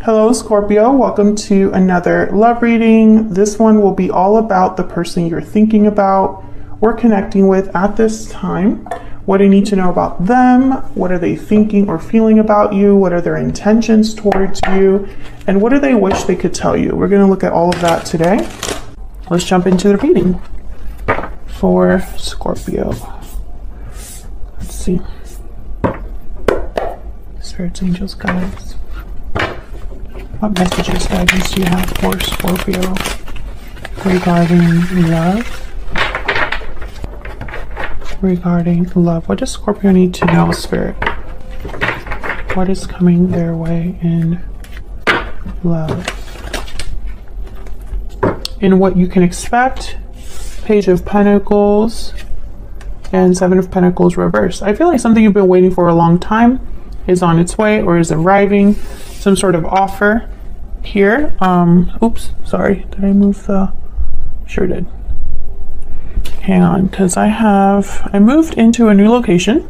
Hello, Scorpio. Welcome to another love reading. This one will be all about the person you're thinking about or connecting with at this time. What do you need to know about them? What are they thinking or feeling about you? What are their intentions towards you? And what do they wish they could tell you? We're going to look at all of that today. Let's jump into the reading for Scorpio. Let's see. Spirits, angels, guides. What messages, guidance do you have for Scorpio regarding love? Regarding love, what does Scorpio need to know, Spirit? What is coming their way in love? In what you can expect, Page of Pentacles and Seven of Pentacles reverse. I feel like something you've been waiting for a long time is on its way or is arriving. Some sort of offer here. Oops, sorry. Did I move the... Sure did. Hang on, because I moved into a new location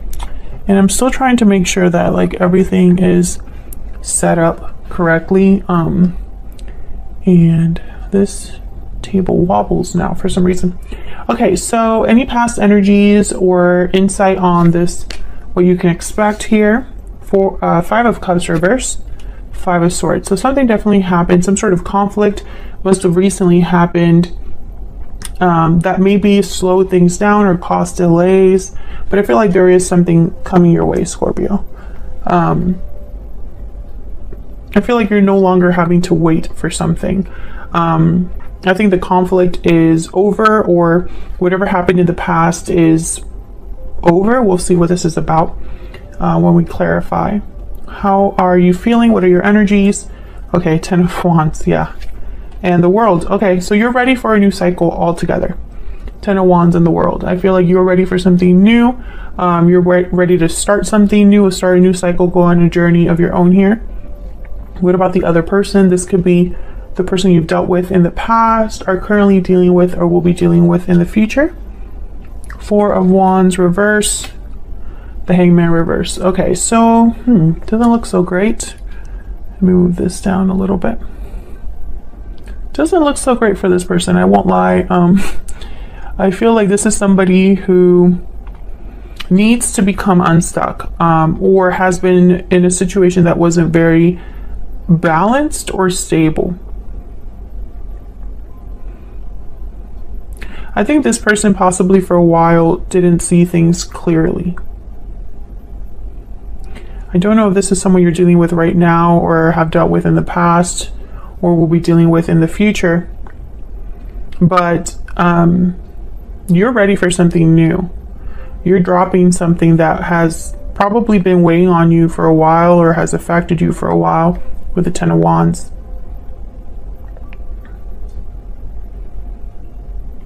and I'm still trying to make sure that like everything is set up correctly. And this table wobbles now for some reason. Okay, so any past energies or insight on this, what you can expect here for Five of Cups reverse, Five of Swords. So something definitely happened. Some sort of conflict must have recently happened that maybe slowed things down or caused delays. But I feel like there is something coming your way, Scorpio. I feel like you're no longer having to wait for something. I think the conflict is over, or whatever happened in the past is over. We'll see what this is about when we clarify. How are you feeling? What are your energies? Okay, Ten of Wands, yeah. And the World. Okay, so you're ready for a new cycle altogether. Ten of Wands and the World. I feel like you're ready for something new. You're ready to start something new, start a new cycle, go on a journey of your own here. What about the other person? This could be the person you've dealt with in the past, are currently dealing with, or will be dealing with in the future. Four of Wands reverse. The Hangman reverse. Okay, so doesn't look so great. Let me move this down a little bit. Doesn't look so great for this person, I won't lie. I feel like this is somebody who needs to become unstuck, or has been in a situation that wasn't very balanced or stable. I think this person possibly for a while didn't see things clearly. I don't know if this is someone you're dealing with right now or have dealt with in the past or will be dealing with in the future. But you're ready for something new. You're dropping something that has probably been weighing on you for a while or has affected you for a while with the Ten of Wands.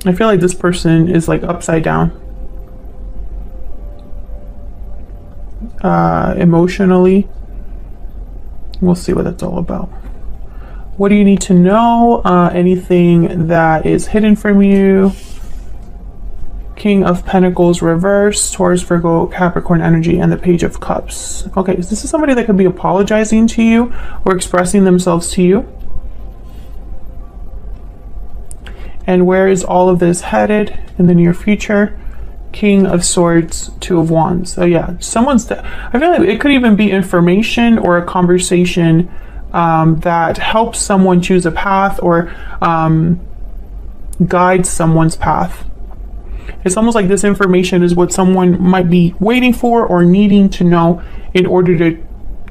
I feel like this person is like upside down. Emotionally. We'll see what that's all about. What do you need to know? Anything that is hidden from you? King of Pentacles reverse, Taurus, Virgo, Capricorn energy, and the Page of Cups. Okay, so this is somebody that could be apologizing to you or expressing themselves to you. And where is all of this headed in the near future? King of Swords, Two of Wands. So yeah, I feel like it could even be information or a conversation that helps someone choose a path or guides someone's path. It's almost like this information is what someone might be waiting for or needing to know in order to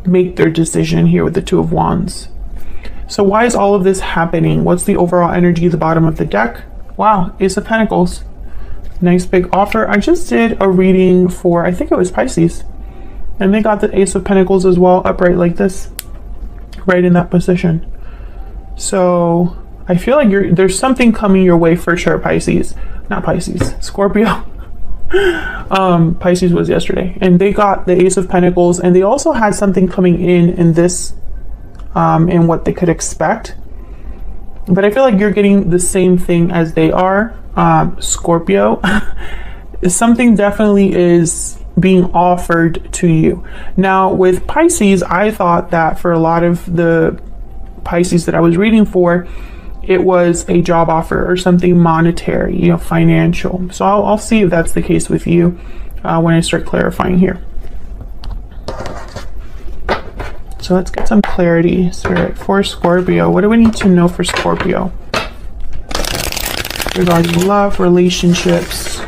make their decision here with the Two of Wands. So why is all of this happening? What's the overall energy at the bottom of the deck? Wow, Ace of Pentacles. Nice big offer. I just did a reading for, I think it was Pisces. And they got the Ace of Pentacles as well, upright like this. Right in that position. So I feel like there's something coming your way for sure, Pisces. Not Pisces, Scorpio. Pisces was yesterday. And they got the Ace of Pentacles, and they also had something coming in this, in what they could expect. But I feel like you're getting the same thing as they are, Scorpio. Something definitely is being offered to you. Now with Pisces, I thought that for a lot of the Pisces that I was reading for, it was a job offer or something monetary, you know, financial. So I'll see if that's the case with you when I start clarifying here. So let's get some clarity, Spirit, for Scorpio. What do we need to know for Scorpio regarding love, relationships?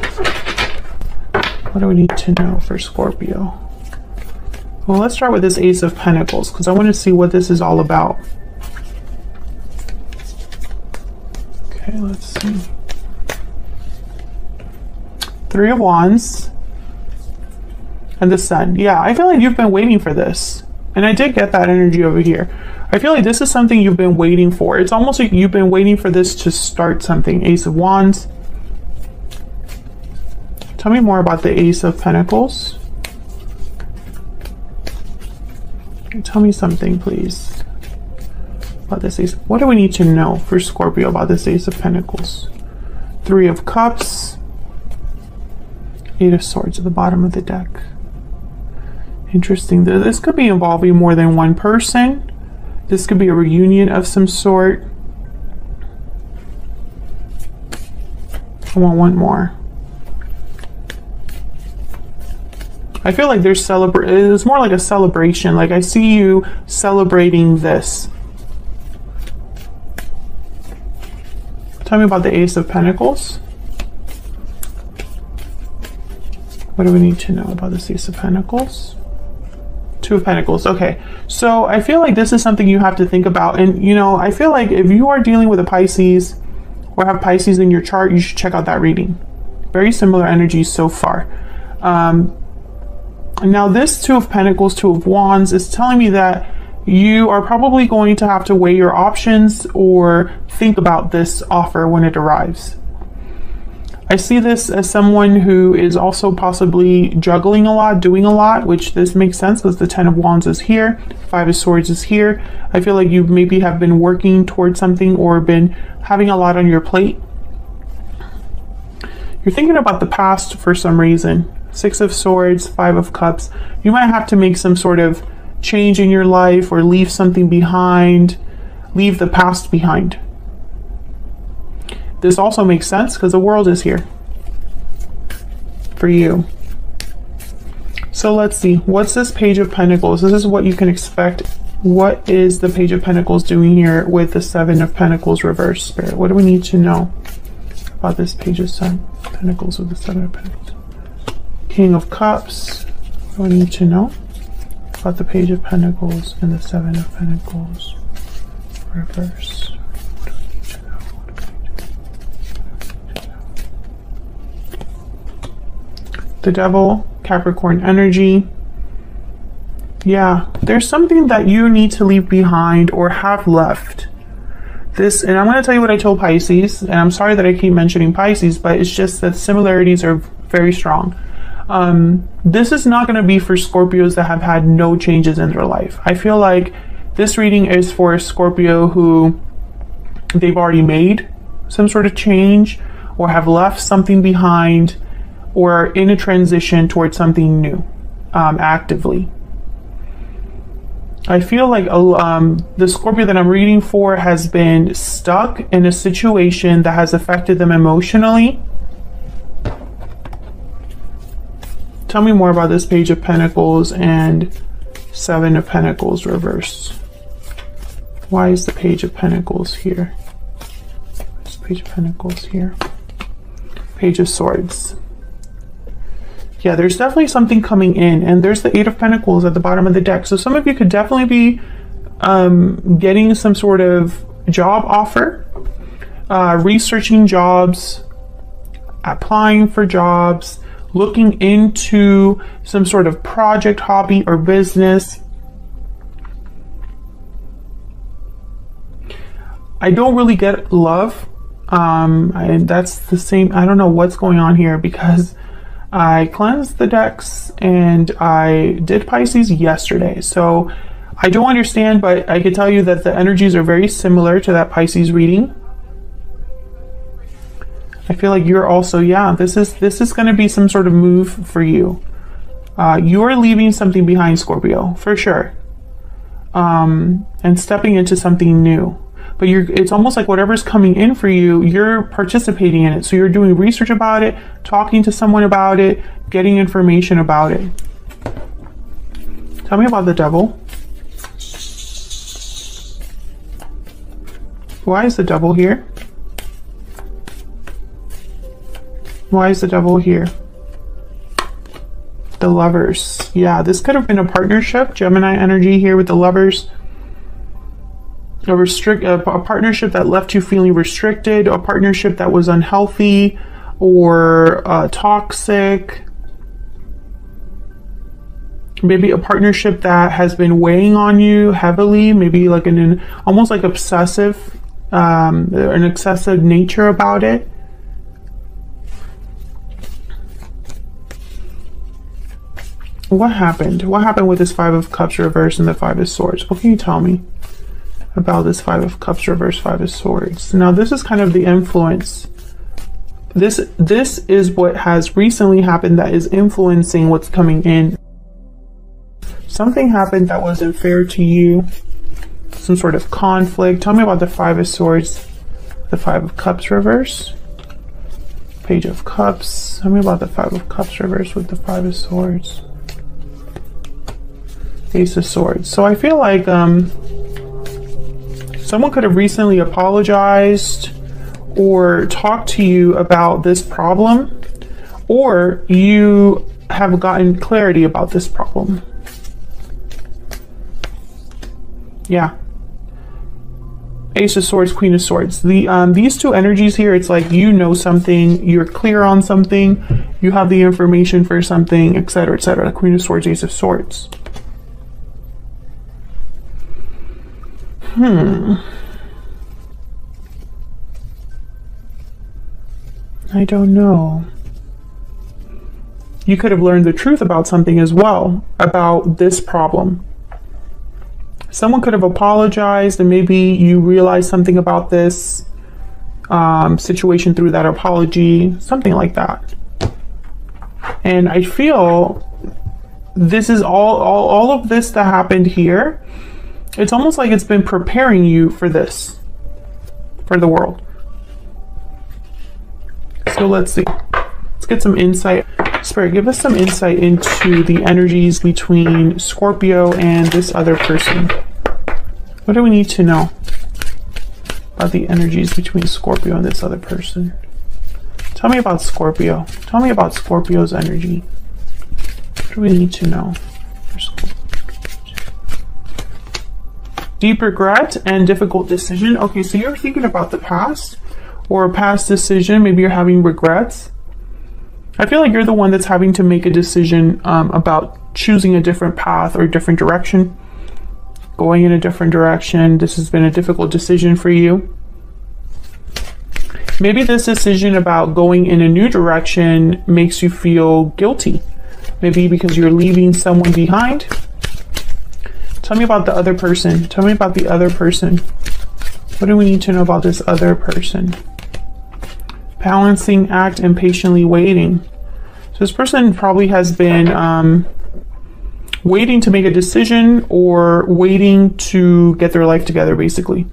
What do we need to know for Scorpio? Well, let's start with this Ace of Pentacles because I want to see what this is all about. Okay, let's see. Three of Wands and the Sun. Yeah, I feel like you've been waiting for this. And I did get that energy over here. I feel like this is something you've been waiting for. It's almost like you've been waiting for this to start something. Ace of Wands. Tell me more about the Ace of Pentacles. Tell me something, please, about this Ace. What do we need to know for Scorpio about this Ace of Pentacles? Three of Cups. Eight of Swords at the bottom of the deck. Interesting. This could be involving more than one person. This could be a reunion of some sort. I want one more. I feel like there's it's more like a celebration. Like I see you celebrating this. Tell me about the Ace of Pentacles. What do we need to know about this Ace of Pentacles? Two of Pentacles. Okay, so I feel like this is something you have to think about. And you know, I feel like if you are dealing with a Pisces or have Pisces in your chart, you should check out that reading. Very similar energies so far. Now this Two of Pentacles, Two of Wands is telling me that you are probably going to have to weigh your options or think about this offer when it arrives. I see this as someone who is also possibly juggling a lot, doing a lot, which this makes sense because the Ten of Wands is here, Five of Swords is here. I feel like you maybe have been working towards something or been having a lot on your plate. You're thinking about the past for some reason. Six of Swords, Five of Cups. You might have to make some sort of change in your life or leave something behind, leave the past behind. This also makes sense because the world is here for you. So let's see. What's this Page of Pentacles? This is what you can expect. What is the Page of Pentacles doing here with the Seven of Pentacles reverse, Spirit? What do we need to know about this Page of Pentacles with the Seven of Pentacles? King of Cups. What do we need to know about the Page of Pentacles and the Seven of Pentacles reverse? The Devil, Capricorn energy. Yeah, there's something that you need to leave behind or have left. This, and I'm going to tell you what I told Pisces, and I'm sorry that I keep mentioning Pisces, but it's just that similarities are very strong. This is not going to be for Scorpios that have had no changes in their life. I feel like this reading is for a Scorpio who they've already made some sort of change or have left something behind, or in a transition towards something new, actively. I feel like the Scorpio that I'm reading for has been stuck in a situation that has affected them emotionally. Tell me more about this Page of Pentacles and Seven of Pentacles reverse. Why is the Page of Pentacles here? Where's the Page of Pentacles here? Page of Swords. Yeah, there's definitely something coming in, and there's the Eight of Pentacles at the bottom of the deck. So some of you could definitely be getting some sort of job offer, researching jobs, applying for jobs, looking into some sort of project, hobby, or business. I don't really get love. That's the same. I don't know what's going on here because I cleansed the decks and I did Pisces yesterday. So I don't understand, but I can tell you that the energies are very similar to that Pisces reading. I feel like you're also, yeah, this is going to be some sort of move for you. You're leaving something behind, Scorpio, for sure. and stepping into something new. But it's almost like whatever's coming in for you, you're participating in it. So you're doing research about it, talking to someone about it, getting information about it. Tell me about the devil. Why is the devil here? Why is the devil here? The Lovers. Yeah, this could have been a partnership. Gemini energy here with the Lovers. A partnership that left you feeling restricted, a partnership that was unhealthy or toxic. Maybe a partnership that has been weighing on you heavily, maybe like an almost like obsessive, an excessive nature about it. What happened? What happened with this Five of Cups reverse and the Five of Swords? What can you tell me about this Five of Cups reverse, Five of Swords? Now, this is kind of the influence. This is what has recently happened that is influencing what's coming in. Something happened that wasn't fair to you. Some sort of conflict. Tell me about the Five of Swords, the Five of Cups reverse, Page of Cups. Tell me about the Five of Cups reverse with the Five of Swords, Ace of Swords. So I feel like someone could have recently apologized or talked to you about this problem, or you have gotten clarity about this problem. Yeah. Ace of Swords, Queen of Swords. These two energies here, it's like you know something, you're clear on something, you have the information for something, etc., etc. Queen of Swords, Ace of Swords. I don't know. You could have learned the truth about something as well, about this problem. Someone could have apologized and maybe you realized something about this situation through that apology, something like that. And I feel this is all of this that happened here. It's almost like it's been preparing you for this, for the world. So let's see. Let's get some insight. Spirit, give us some insight into the energies between Scorpio and this other person. What do we need to know about the energies between Scorpio and this other person? Tell me about Scorpio. Tell me about Scorpio's energy. What do we need to know for Scorpio? Deep regret and difficult decision. Okay, so you're thinking about the past or a past decision. Maybe you're having regrets. I feel like you're the one that's having to make a decision about choosing a different path or a different direction, going in a different direction. This has been a difficult decision for you. Maybe this decision about going in a new direction makes you feel guilty. Maybe because you're leaving someone behind. Tell me about the other person. Tell me about the other person. What do we need to know about this other person? Balancing act and patiently waiting. So this person probably has been waiting to make a decision or waiting to get their life together, basically.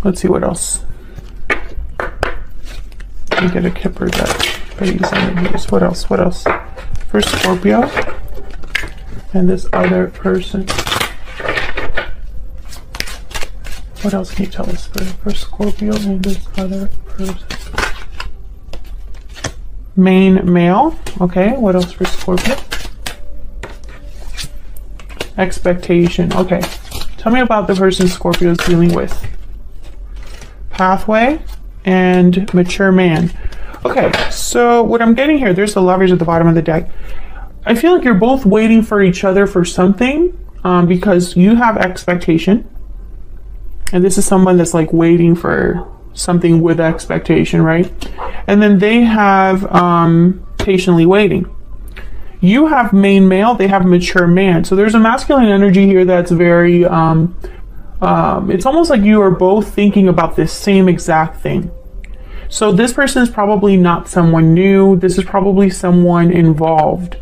Let's see what else. Let me get a kipper that. What else? What else? For Scorpio and this other person. What else can you tell us for Scorpio and this other person? Main male. Okay, what else for Scorpio? Expectation. Okay, tell me about the person Scorpio is dealing with. Pathway and mature man. Okay, so what I'm getting here, there's the Lovers at the bottom of the deck. I feel like you're both waiting for each other for something because you have expectation. And this is someone that's like waiting for something with expectation, right? And then they have patiently waiting. You have main male, they have mature man. So there's a masculine energy here that's very, it's almost like you are both thinking about this same exact thing. So this person is probably not someone new. This is probably someone involved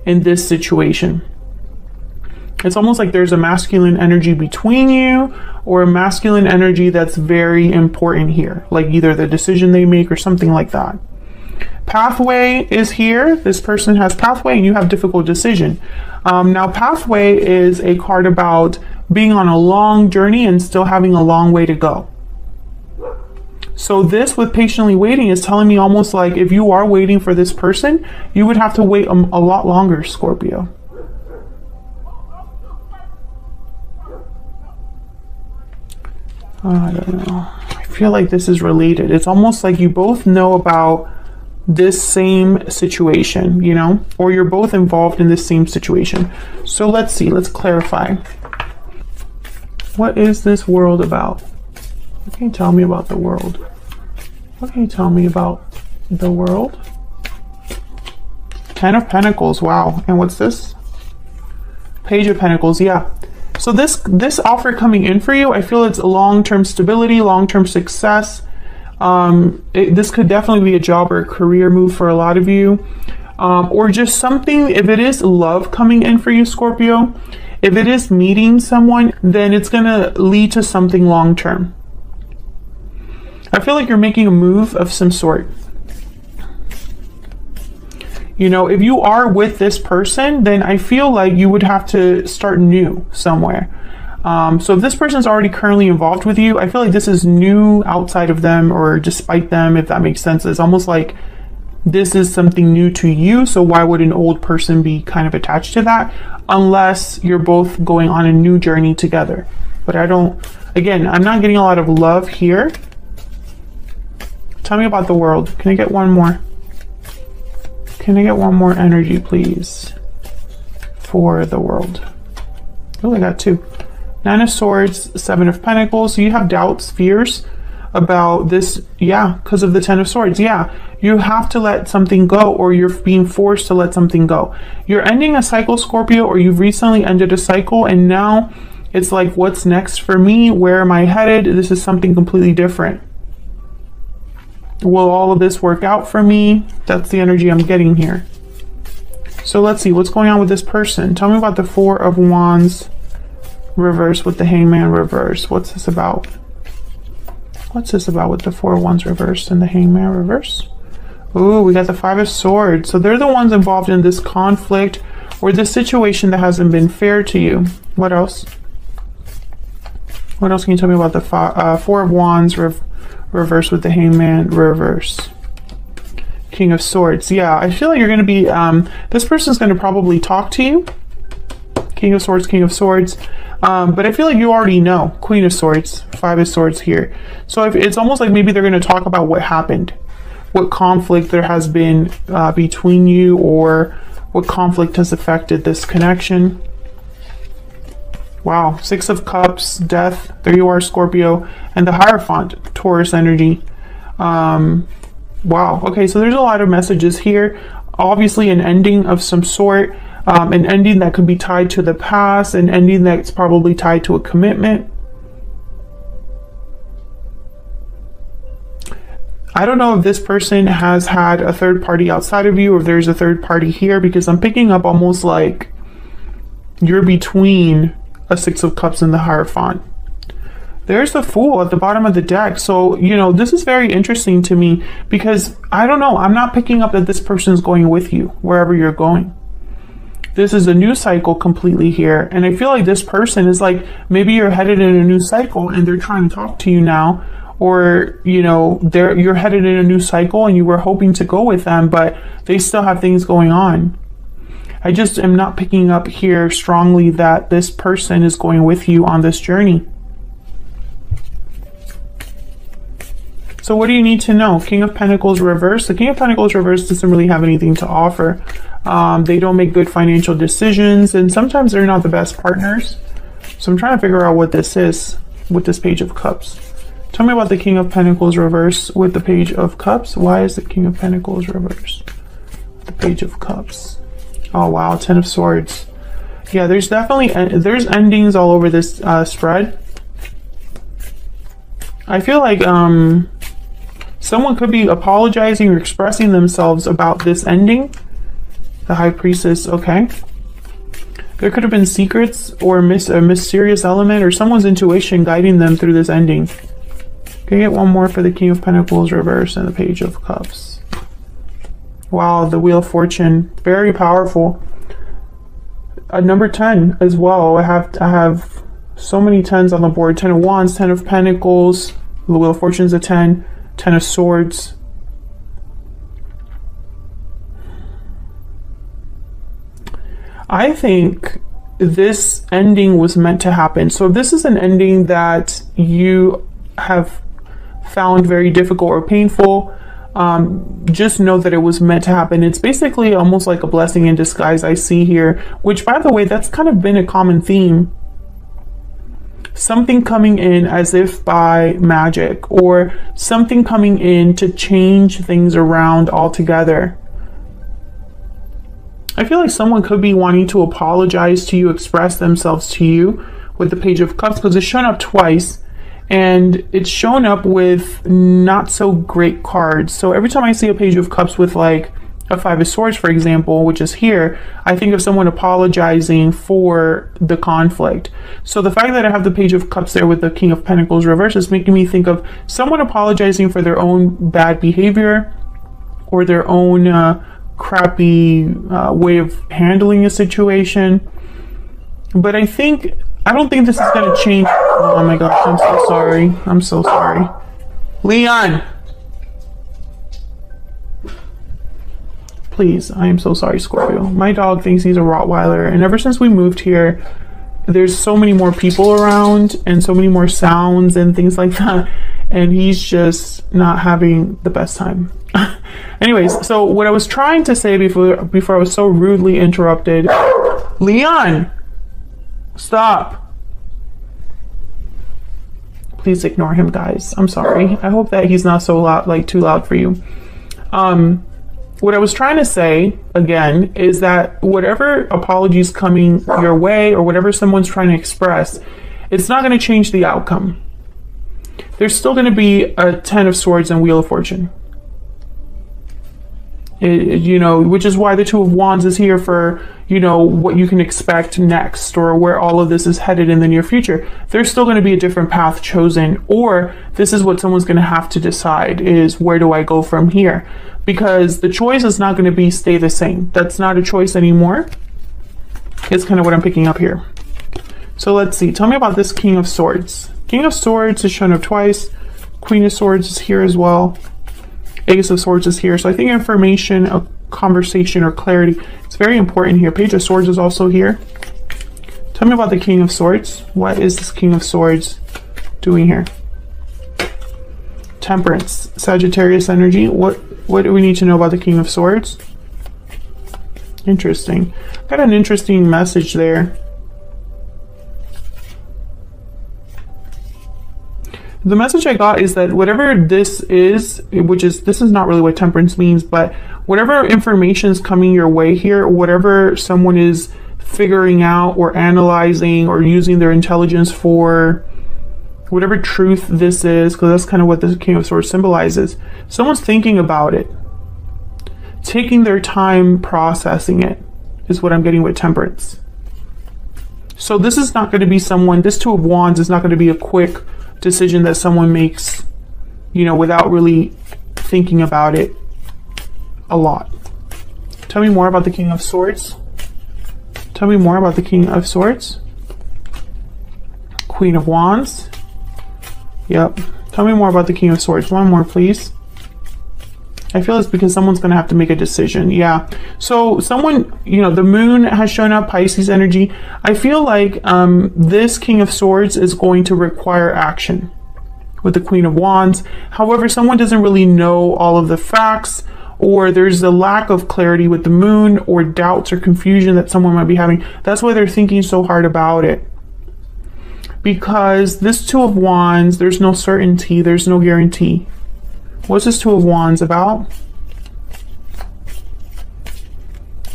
in this situation. It's almost like there's a masculine energy between you, or a masculine energy that's very important here, like either the decision they make or something like that. Pathway is here. This person has pathway and you have difficult decision. Now pathway is a card about being on a long journey and still having a long way to go. So this with patiently waiting is telling me almost like if you are waiting for this person, you would have to wait a lot longer, Scorpio. I don't know. I feel like this is related. It's almost like you both know about this same situation, you know, or you're both involved in this same situation. So let's see, let's clarify. What is this world about? What can you tell me about the world? What can you tell me about the world? 10 of Pentacles, wow. And what's this? Page of Pentacles, yeah. So this offer coming in for you, I feel it's long-term stability, long-term success. This could definitely be a job or a career move for a lot of you. Or just something, if it is love coming in for you, Scorpio, if it is meeting someone, then it's going to lead to something long-term. I feel like you're making a move of some sort. You know, if you are with this person, then I feel like you would have to start new somewhere. So if this person's already currently involved with you, I feel like this is new outside of them or despite them, if that makes sense. It's almost like this is something new to you. So why would an old person be kind of attached to that? Unless you're both going on a new journey together. But I don't, again, I'm not getting a lot of love here. Tell me about the world. Can I get one more? Can I get one more energy, please, for the world? Oh, I got two. 9 of Swords, 7 of Pentacles. So you have doubts, fears about this. Yeah, because of the 10 of Swords. Yeah, you have to let something go, or you're being forced to let something go. You're ending a cycle, Scorpio, or you've recently ended a cycle, and now it's like, what's next for me? Where am I headed? This is something completely different. Will all of this work out for me? That's the energy I'm getting here. So let's see what's going on with this person. Tell me about the 4 of Wands reverse with the Hangman reverse. What's this about? What's this about with the 4 of Wands reverse and the Hangman reverse? Ooh, we got the 5 of Swords. So they're the ones involved in this conflict or this situation that hasn't been fair to you. What else? What else can you tell me about the 4 of Wands reverse with the Hangman reverse? King of Swords. Yeah, I feel like you're going to be, this person's going to probably talk to you. King of Swords, King of Swords. But I feel like you already know. Queen of Swords, 5 of Swords here. So if it's almost like maybe they're going to talk about what happened, what conflict there has been between you, or what conflict has affected this connection. Wow, 6 of Cups, Death. There you are, Scorpio. And the Hierophant, Taurus energy. Wow, okay, so there's a lot of messages here. Obviously an ending of some sort. An ending that could be tied to the past, an ending that's probably tied to a commitment. I don't know if this person has had a third party outside of you, or if there's a third party here, because I'm picking up almost like you're between a 6 of Cups and the Hierophant. There's the Fool at the bottom of the deck. So, you know, this is very interesting to me because I don't know, I'm not picking up that this person's going with you wherever you're going. This is a new cycle completely here. And I feel like this person is like, maybe you're headed in a new cycle and they're trying to talk to you now. Or, you know, you're headed in a new cycle and you were hoping to go with them, but they still have things going on. I just am not picking up here strongly that this person is going with you on this journey. So what do you need to know? King of Pentacles reverse. The King of Pentacles reverse doesn't really have anything to offer. They don't make good financial decisions, and sometimes they're not the best partners. So I'm trying to figure out what this is with this Page of Cups. Tell me about the King of Pentacles reverse with the Page of Cups. Why is the King of Pentacles reverse? The Page of Cups. Oh wow, 10 of Swords. Yeah, there's definitely there's endings all over this spread. I feel like someone could be apologizing or expressing themselves about this ending. The High Priestess, okay. There could have been secrets or a mysterious element or someone's intuition guiding them through this ending. Can I get one more for the King of Pentacles reverse and the Page of Cups? Wow, the Wheel of Fortune, very powerful. Number 10 as well. I have so many 10s on the board. 10 of Wands, 10 of Pentacles, the Wheel of Fortune is a 10, 10 of Swords. I think this ending was meant to happen. So if this is an ending that you have found very difficult or painful, just know that it was meant to happen. It's basically almost like a blessing in disguise I see here, which, by the way, that's kind of been a common theme. Something coming in as if by magic, or something coming in to change things around altogether. I feel like someone could be wanting to apologize to you, express themselves to you with the Page of Cups, because it's shown up twice and it's shown up with not so great cards. So every time I see a Page of Cups with like a 5 of Swords, for example, which is here, I think of someone apologizing for the conflict. So the fact that I have the Page of Cups there with the King of Pentacles reverse is making me think of someone apologizing for their own bad behavior or their own crappy way of handling a situation. But I don't think this is going to change. Oh my gosh, I'm so sorry. I'm so sorry. Leon! Please, I am so sorry, Scorpio. My dog thinks he's a Rottweiler, and ever since we moved here, there's so many more people around and so many more sounds and things like that, and he's just not having the best time. Anyways, so what I was trying to say before I was so rudely interrupted. Leon! Stop! Please ignore him, guys. I'm sorry. I hope that he's not so loud, like too loud for you. What I was trying to say, again, is that whatever apologies coming your way or whatever someone's trying to express, it's not going to change the outcome. There's still going to be a 10 of Swords and Wheel of Fortune. You know, which is why the 2 of Wands is here for, you know, what you can expect next or where all of this is headed in the near future. There's still going to be a different path chosen, or this is what someone's going to have to decide is, where do I go from here? Because the choice is not going to be stay the same. That's not a choice anymore. It's kind of what I'm picking up here. So let's see. Tell me about this King of Swords. King of Swords is shown up twice. Queen of Swords is here as well. Ace of Swords is here. So I think information, a conversation, or clarity, it's very important here. Page of Swords is also here. Tell me about the King of Swords. What is this King of Swords doing here? Temperance, Sagittarius energy. What do we need to know about the King of Swords? Interesting. Got an interesting message there. The message I got is that whatever this is, this is not really what temperance means, but whatever information is coming your way here, whatever someone is figuring out or analyzing or using their intelligence for, whatever truth this is, because that's kind of what the King of Swords symbolizes. Someone's thinking about it, taking their time processing it, is what I'm getting with temperance. So this is not going to be someone, this 2 of Wands is not going to be a quick decision that someone makes, you know, without really thinking about it a lot. Tell me more about the King of Swords. Tell me more about the King of Swords. Queen of Wands. Yep. Tell me more about the King of Swords. One more, please. I feel it's because someone's going to have to make a decision. Yeah. So someone, you know, the moon has shown up, Pisces energy. I feel like this King of Swords is going to require action with the Queen of Wands. However, someone doesn't really know all of the facts, or there's a lack of clarity with the moon, or doubts or confusion that someone might be having. That's why they're thinking so hard about it. Because this 2 of Wands, there's no certainty, there's no guarantee. What's this 2 of Wands about?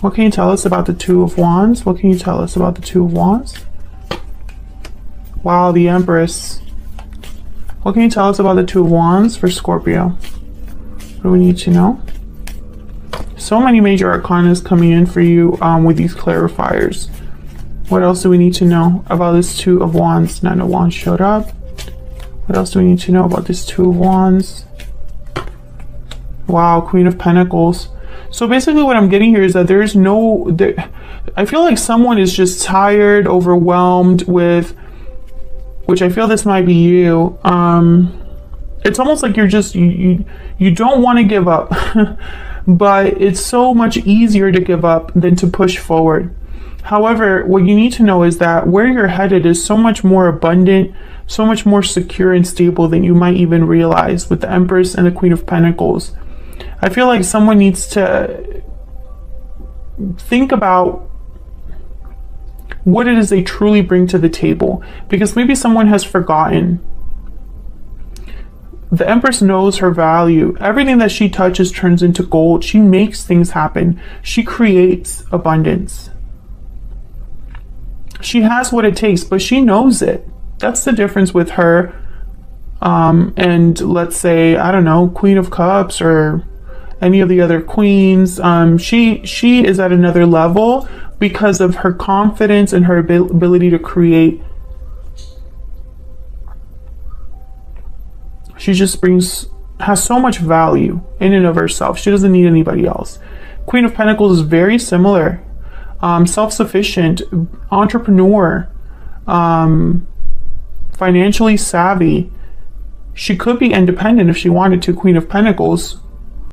What can you tell us about the 2 of Wands? What can you tell us about the 2 of Wands? Wow, the Empress. What can you tell us about the 2 of Wands for Scorpio? What do we need to know? So many major arcanas coming in for you with these clarifiers. What else do we need to know about this Two of Wands? Nine of Wands showed up. What else do we need to know about this Two of Wands? Wow, Queen of Pentacles. So basically what I'm getting here is that there's no... I feel like someone is just tired, overwhelmed with... Which I feel this might be you. It's almost like you're just... You don't want to give up. But it's so much easier to give up than to push forward. However, what you need to know is that where you're headed is so much more abundant, so much more secure and stable than you might even realize with the Empress and the Queen of Pentacles. I feel like someone needs to think about what it is they truly bring to the table, because maybe someone has forgotten. The Empress knows her value. Everything that she touches turns into gold. She makes things happen. She creates abundance. She has what it takes, but she knows it. That's the difference with her and let's say, I don't know, Queen of Cups or any of the other queens. She is at another level because of her confidence and her ability to create. She just has so much value in and of herself. She doesn't need anybody else. Queen of Pentacles is very similar. Self-sufficient, entrepreneur, financially savvy. She could be independent if she wanted to, Queen of Pentacles.